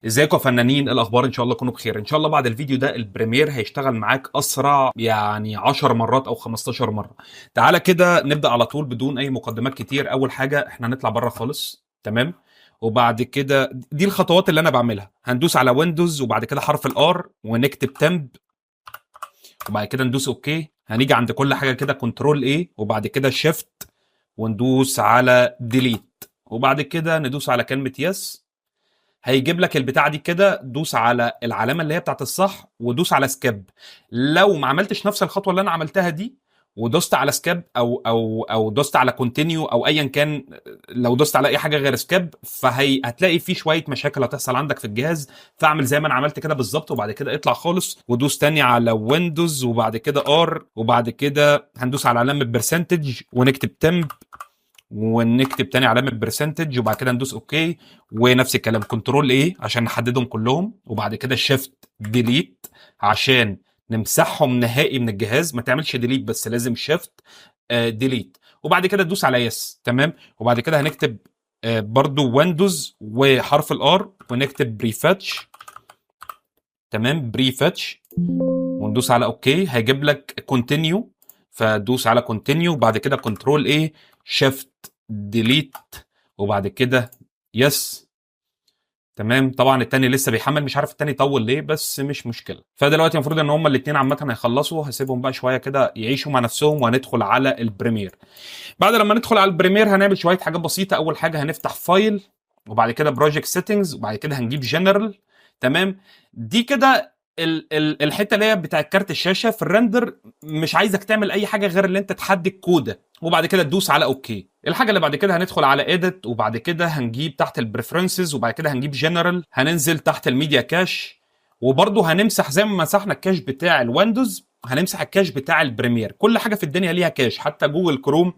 ازيكم يا فنانين؟ إيه الاخبار؟ ان شاء الله تكونوا بخير. ان شاء الله بعد الفيديو ده البريمير هيشتغل معاك اسرع، يعني 10 مرات او 15 مره. تعالى كده نبدا على طول بدون اي مقدمات كتير. اول حاجه احنا هنطلع بره خالص، تمام؟ وبعد كده دي الخطوات اللي انا بعملها. هندوس على ويندوز وبعد كده حرف الار ونكتب تمب، وبعد كده ندوس اوكي. هنيجي عند كل حاجه كده كنترول ايه وبعد كده شيفت وندوس على ديليت، وبعد كده ندوس على كلمه يس. هيجيب لك البتاعه دي كده، دوس على العلامه اللي هي بتاعت الصح ودوس على سكيب. لو ما عملتش نفس الخطوه اللي انا عملتها دي ودوست على سكيب او دوست على كونتينيو او ايا كان، لو دوست على اي حاجه غير سكيب فهي هتلاقي في شويه مشاكل هتحصل عندك في الجهاز. فاعمل زي ما انا عملت كده بالظبط، وبعد كده اطلع خالص ودوس تاني على ويندوز وبعد كده ار، وبعد كده هندوس على علامه برسنتج ونكتب تمب ونكتب تاني علامه برسنتج وبعد كده ندوس اوكي. ونفس الكلام كنترول ايه عشان نحددهم كلهم، وبعد كده شيفت ديليت عشان نمسحهم نهائي من الجهاز. ما تعملش ديليت بس لازم شيفت ديليت، وبعد كده تدوس على يس، تمام؟ وبعد كده هنكتب برضو ويندوز وحرف الار ونكتب بريفاتش، تمام؟ بريفاتش وندوس على اوكي. هيجيب لك كونتينيو، فدوس على كونتينيو وبعد كده كنترول ايه شيفت ديليت وبعد كده يس، تمام. طبعا التاني لسه بيحمل، مش عارف التاني طول ليه بس مش مشكله. فدلوقتي المفروض ان هما الاثنين عامه هيخلصوا، هسيبهم بقى شويه كده يعيشوا مع نفسهم وهندخل على البريمير. بعد لما ندخل على البريمير هنعمل شويه حاجات بسيطه. اول حاجه هنفتح فايل وبعد كده بروجكت سيتنجز وبعد كده هنجيب جنرال، تمام؟ دي كده الحته اللي هي بتاعت كارت الشاشه في الريندر. مش عايزك تعمل اي حاجه غير اللي انت تحدد الكوده وبعد كده تدوس على اوكي. الحاجه اللي بعد كده هندخل على ايديت وبعد كده هنجيب تحت البريفرنسز وبعد كده هنجيب جنرال، هننزل تحت الميديا كاش وبرضه هنمسح زي ما مسحنا الكاش بتاع الويندوز هنمسح الكاش بتاع البريمير. كل حاجه في الدنيا ليها كاش، حتى جوجل كروم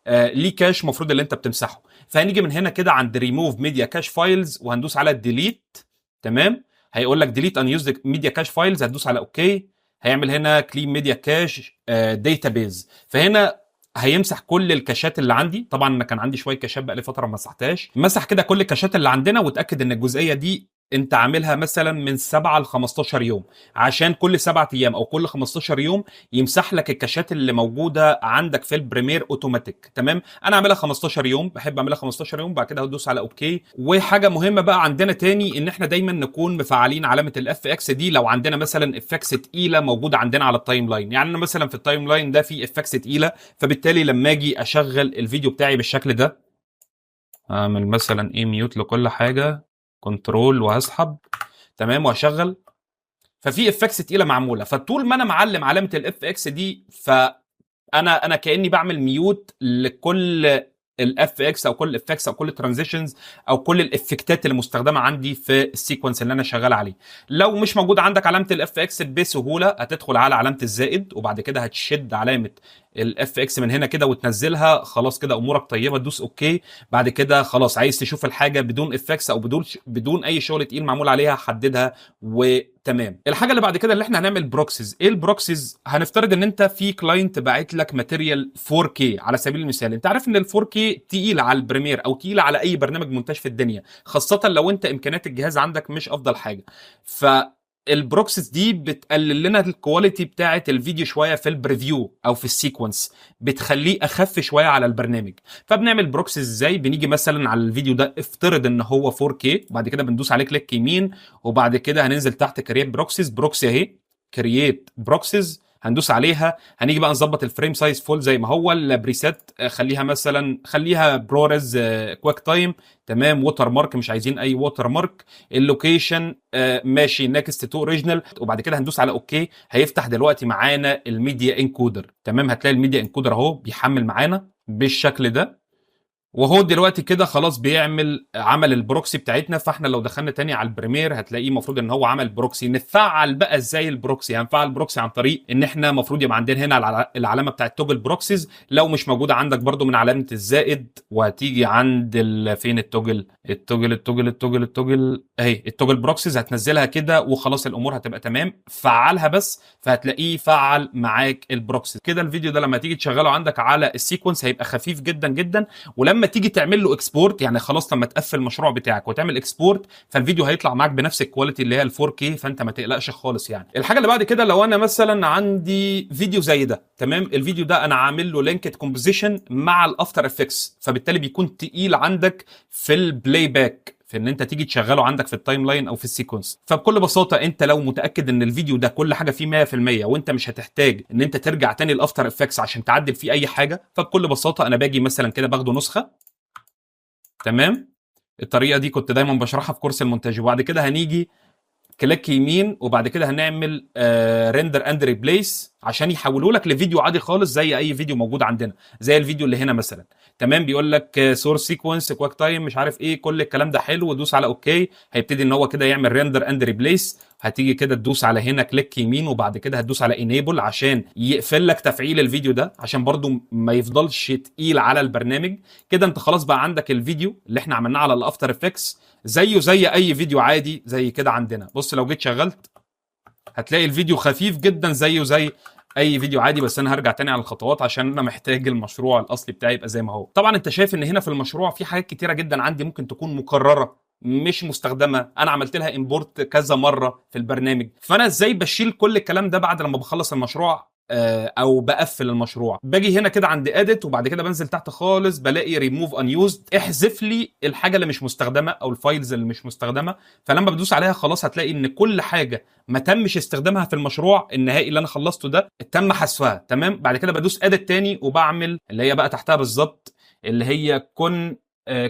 ليه كاش المفروض اللي انت بتمسحه. فهنيجي من هنا كده عند ريموف ميديا كاش فايلز وهندوس على ديليت، تمام؟ هيقول لك ديليت ان يوزد ميديا كاش فايلز، هتدوس على اوكي. هيعمل هنا كلين ميديا كاش داتابيز، فهنا هيمسح كل الكاشات اللي عندي. طبعا انا كان عندي شويه كاشات بقى لي فتره ما مسحتهاش. مسح كده كل الكاشات اللي عندنا، وتاكد ان الجزئيه دي انت عاملها مثلا من 7 ل 15 يوم، عشان كل 7 ايام او كل 15 يوم يمسح لك الكاشات اللي موجوده عندك في البريمير اوتوماتيك، تمام؟ انا عاملها 15 يوم، بحب اعملها 15 يوم. بعد كده هدوس على اوكي. وحاجه مهمه بقى عندنا تاني، ان احنا دايما نكون مفعلين علامه الاف اكس دي لو عندنا مثلا افكس تقيله موجوده عندنا على التايم لاين. يعني انا مثلا في التايم لاين ده في افكس تقيله، فبالتالي لما اجي اشغل الفيديو بتاعي بالشكل ده اعمل مثلا ايه ميوت لكل حاجه، كنترول وهسحب، تمام؟ وهشغل. ففي افكس تقيله معموله، فطول ما انا معلم علامه الاف اكس دي فانا كاني بعمل ميوت لكل الاف اكس او كل الافكس او كل الترانزيشنز او كل الافكتات اللي مستخدمه عندي في السيكونس اللي انا شغال عليه. لو مش موجود عندك علامه الاف اكس بسهوله هتدخل على علامه الزائد وبعد كده هتشد علامه الاف اكس من هنا كده وتنزلها. خلاص كده امورك طيبه، تدوس اوكي. بعد كده خلاص عايز تشوف الحاجه بدون افكس او بدون اي شغل تقيل معمول عليها، حددها وتمام. الحاجه اللي بعد كده اللي احنا هنعمل بروكسيز. ايه البروكسيز؟ هنفترض ان انت في كلاينت باعت لك ماتيريال 4K على سبيل المثال. انت عارف ان ال 4K تقيل على البريمير او تقيل على اي برنامج مونتاج في الدنيا، خاصه لو انت امكانيات الجهاز عندك مش افضل حاجه. ف البروكسيس دي بتقلل لنا الكواليتي بتاعه الفيديو شويه في البريفيو او في السيكونس، بتخليه اخف شويه على البرنامج. فبنعمل بروكسيس ازاي؟ بنيجي مثلا على الفيديو ده افترض ان هو 4K، وبعد كده بندوس عليه كليك يمين وبعد كده هننزل تحت كرييت بروكسيس. بروكسي اهي، كرييت بروكسيز، هندوس عليها. هنيجي بقى نظبط الفريم سايز فول زي ما هو. البريسيت خليها مثلا خليها برورز كويك تايم، تمام؟ ووتر مارك مش عايزين اي ووتر مارك. اللوكيشن ماشي نكست تو اوريجينال، وبعد كده هندوس على اوكي. هيفتح دلوقتي معانا الميديا انكودر، تمام؟ هتلاقي الميديا انكودر اهو بيحمل معانا بالشكل ده، وهو دلوقتي كده خلاص عمل البروكسي بتاعتنا. فاحنا لو دخلنا تاني على البريمير هتلاقيه المفروض ان هو عمل بروكسي. نفعل بقى ازاي البروكسي؟ هنفعل البروكسي عن طريق ان احنا المفروض يبقى عندنا هنا العلامه بتاعت توجل بروكسيز. لو مش موجوده عندك برضو من علامه الزائد، وهتيجي عند فين التوجل اهي التوجل بروكسيز، هتنزلها كده وخلاص الامور هتبقى تمام. فعلها بس فهتلاقيه فعل معاك البروكسيز كده. الفيديو ده لما تيجي تشغله عندك على السيكونس هيبقى خفيف جدا جدا، ولما لما تيجي تعمل له اكسبورت، يعني خلاص لما تقفل المشروع بتاعك وتعمل اكسبورت، فالفيديو هيطلع معاك بنفس الكواليتي اللي هي ال 4K، فانت ما تقلقش خالص يعني. الحاجه اللي بعد كده، لو انا مثلا عندي فيديو زي ده، تمام، الفيديو ده انا عامل له لينكد كومبوزيشن مع الافتر افكتس، فبالتالي بيكون تقيل عندك في البلاي باك، في ان انت تيجي تشغله عندك في التايم لاين او في السيكونس. فبكل بساطه انت لو متاكد ان الفيديو ده كل حاجه فيه 100% وانت مش هتحتاج ان انت ترجع تاني الافتر افكتس عشان تعدل فيه اي حاجه، فبكل بساطه انا باجي مثلا كده باخده نسخه، تمام. الطريقه دي كنت دايما بشرحها في كورس المونتاج. وبعد كده هنيجي كليك يمين، وبعد كده هنعمل ريندر اند ريبليس عشان يحولوا لك لفيديو عادي خالص زي اي فيديو موجود عندنا، زي الفيديو اللي هنا مثلا، تمام. بيقول لك سورس سيكونس كواك تايم مش عارف ايه، كل الكلام ده حلو، ودوس على اوكي، هيبتدي ان هو كده يعمل ريندر اند ريبليس. هتيجي كده تدوس على هنا كليك يمين، وبعد كده هتدوس على انيبل عشان يقفل لك تفعيل الفيديو ده، عشان برضو ما يفضلش تقيل على البرنامج. كده انت خلاص بقى عندك الفيديو اللي احنا عملناه على الافتر افكتس زيه زي اي فيديو عادي زي كده عندنا. بص لو جيت شغلت هتلاقي الفيديو خفيف جدا زيه زي اي فيديو عادي. بس انا هرجع تاني على الخطوات عشان انا محتاج المشروع الاصلي بتاعي يبقى زي ما هو. طبعا انت شايف ان هنا في المشروع في حاجات كتيره جدا عندي ممكن تكون مكرره مش مستخدمه، انا عملت لها امبورت كذا مره في البرنامج. فانا ازاي بشيل كل الكلام ده بعد لما بخلص المشروع او بقفل المشروع؟ باجي هنا كده عند اديت، وبعد كده بنزل تحت خالص بلاقي ريموف ان يوزد، احذف لي الحاجه اللي مش مستخدمه او الفايلز اللي مش مستخدمه. فلما بدوس عليها خلاص هتلاقي ان كل حاجه ما تمش استخدامها في المشروع النهائي اللي انا خلصته ده تم حذفها، تمام. بعد كده بدوس اديت تاني وبعمل اللي هي بقى تحتها بالظبط اللي هي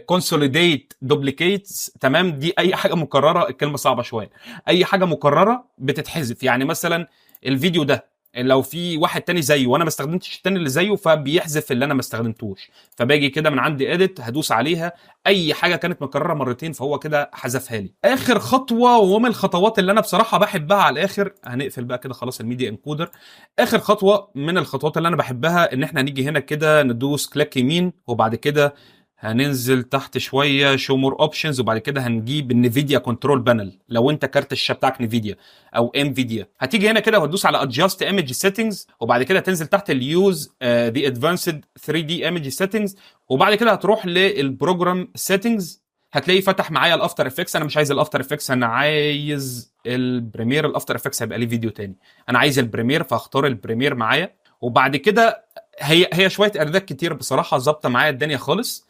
كونسوليديت دوبليكيتس، تمام. دي اي حاجه مكرره، الكلمه صعبه شويه، اي حاجه مكرره بتتحذف. يعني مثلا الفيديو ده لو في واحد تاني زيه وانا ما استخدمتش التاني اللي زيه، فبيحذف اللي انا ما استخدمتوش. فباجي كده من عندي اديت هدوس عليها، اي حاجه كانت مكرره مرتين فهو كده حذفها لي. اخر خطوه ومن الخطوات اللي انا بصراحه بحبها على الاخر، هنقفل بقى كده خلاص الميديا انكودر. اخر خطوه من الخطوات اللي انا بحبها ان احنا نيجي هنا كده ندوس كليك يمين، وبعد كده هننزل تحت شويه شو مور اوبشنز، وبعد كده هنجيب النفيديا كنترول بانل. لو انت كارت الشاشه بتاعك نفيديا او انفيديا، هتيجي هنا كده وهتدوس على ادجاست ايمج سيتنجز، وبعد كده تنزل تحت اليوز دي ادفانسد 3 دي ايمج سيتنجز، وبعد كده هتروح للبروجرام سيتنجز. هتلاقي فتح معايا الافتر افكتس. انا مش عايز الافتر افكتس، انا عايز البريمير. الافتر افكتس هيبقى ليه فيديو تاني، انا عايز البريمير، فاختار البريمير معايا. وبعد كده هي شويه اعدادات كتير بصراحه ظابطه معايا الدنيا خالص.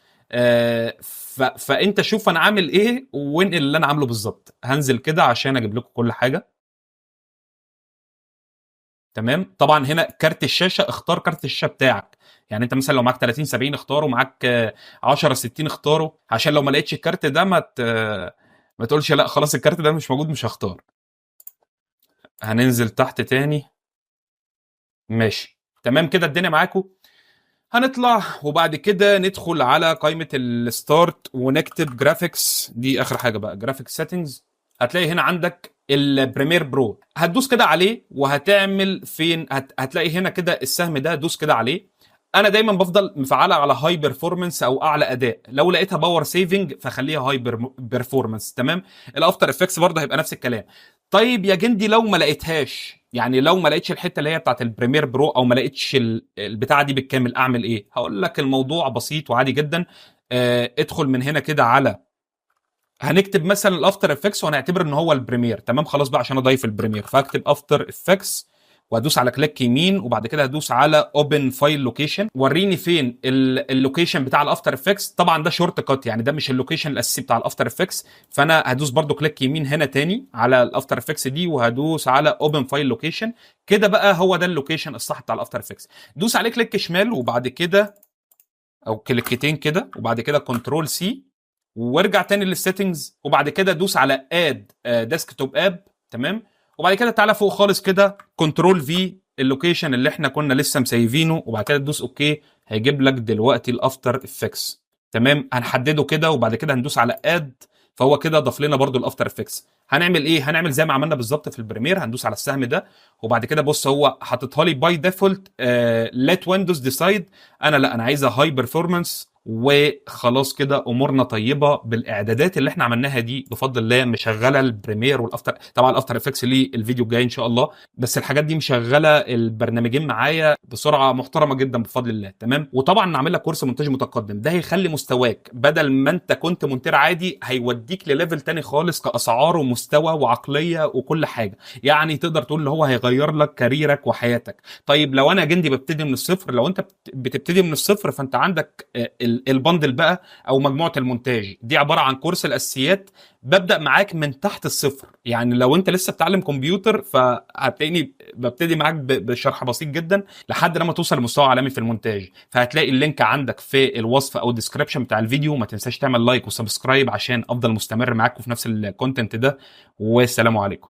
فانت شوف انا عامل ايه وانقل اللي انا عامله بالظبط. هنزل كده عشان اجيب لكم كل حاجه، تمام. طبعا هنا كارت الشاشه، اختار كارت الشاشه بتاعك. يعني انت مثلا لو معاك 30 70 اختاره، معاك 10 60 اختاره، عشان لو ما لقيتش الكارت ده ما تقولش لا خلاص الكارت ده مش موجود مش هختار. هننزل تحت تاني، ماشي تمام كده الدنيا معاكم. هنطلع وبعد كده ندخل على قائمة الستارت ونكتب جرافيكس، دي اخر حاجة بقى، جرافيكس سيتنجز. هتلاقي هنا عندك البريمير برو، هتدوس كده عليه وهتعمل فين، هتلاقي هنا كده السهم ده، دوس كده عليه. انا دايما بفضل مفعلها على هاي بيرفورمانس او اعلى اداء، لو لقيتها باور سيفنج فخليها هاي بيرفورمانس، تمام. الافتر افكتس برضه هيبقى نفس الكلام. طيب يا جندي لو ما لقيتهاش، يعني لو ما لقيتش الحته اللي هي بتاعت البريمير برو، او ما لقيتش البتاعه دي بالكامل، اعمل ايه؟ هقول لك الموضوع بسيط وعادي جدا. ادخل من هنا كده على، هنكتب مثلا الافتر افكتس وهنعتبر ان هو البريمير، تمام. خلاص بقى عشان اضيف البريمير فاكتب افتر افكتس وادوس على كليك يمين، وبعد كده هدوس على اوبن فايل لوكيشن. وريني فين اللوكيشن بتاع الافتر افكتس. طبعا ده شورت كات، يعني ده مش اللوكيشن الاساسي بتاع الافتر افكتس. فانا هدوس برده كليك يمين هنا تاني على الافتر افكتس دي، وهدوس على اوبن فايل لوكيشن. كده بقى هو ده اللوكيشن الصح بتاع الافتر افكتس. دوس عليه كليك شمال، وبعد كده او كليكتين كده، وبعد كده كنترول سي، وارجع تاني للسيتنجز، وبعد كده دوس على اد ديسكتوب اب، تمام. وبعد كده تعالى فوق خالص كده كنترول في اللوكيشن اللي احنا كنا لسه مسيفينه، وبعد كده تدوس اوكي، هيجيب لك دلوقتي الافتر افكتس، تمام. هنحدده كده وبعد كده هندوس على اد، فهو كده ضاف لنا برده الافتر افكتس. هنعمل ايه؟ هنعمل زي ما عملنا بالظبط في البريمير، هندوس على السهم ده، وبعد كده بص هو حاططها لي باي ديفولت ليت ويندوز ديسايد. انا لا، انا عايزها هاي بيرفورمانس وخلاص كده امورنا طيبه بالاعدادات اللي احنا عملناها دي بفضل الله. مشغله البريمير والافتر، طبعا الافتر افكتس ليه الفيديو الجاي ان شاء الله، بس الحاجات دي مشغله البرنامجين معايا بسرعه محترمه جدا بفضل الله. تمام. وطبعا نعمل لك كورس مونتاج متقدم، ده هيخلي مستواك بدل ما انت كنت مونتير عادي هيوديك لليفل تاني خالص كاسعار ومستوى وعقليه وكل حاجه. يعني تقدر تقول اللي هو هيغير لك كاريرك وحياتك. طيب لو انا جندي ببتدي من الصفر، لو انت بتبتدي من الصفر، فانت عندك البندل بقى او مجموعه المونتاج دي عباره عن كورس الاساسيات، ببدا معاك من تحت الصفر. يعني لو انت لسه بتعلم كمبيوتر فهتلاقيني ببتدي معاك بشرح بسيط جدا لحد لما توصل لمستوى عالمي في المونتاج. فهتلاقي اللينك عندك في الوصف او الديسكربشن بتاع الفيديو. ما تنساش تعمل لايك وسبسكرايب عشان افضل مستمر معاك في نفس الكونتنت ده. والسلام عليكم.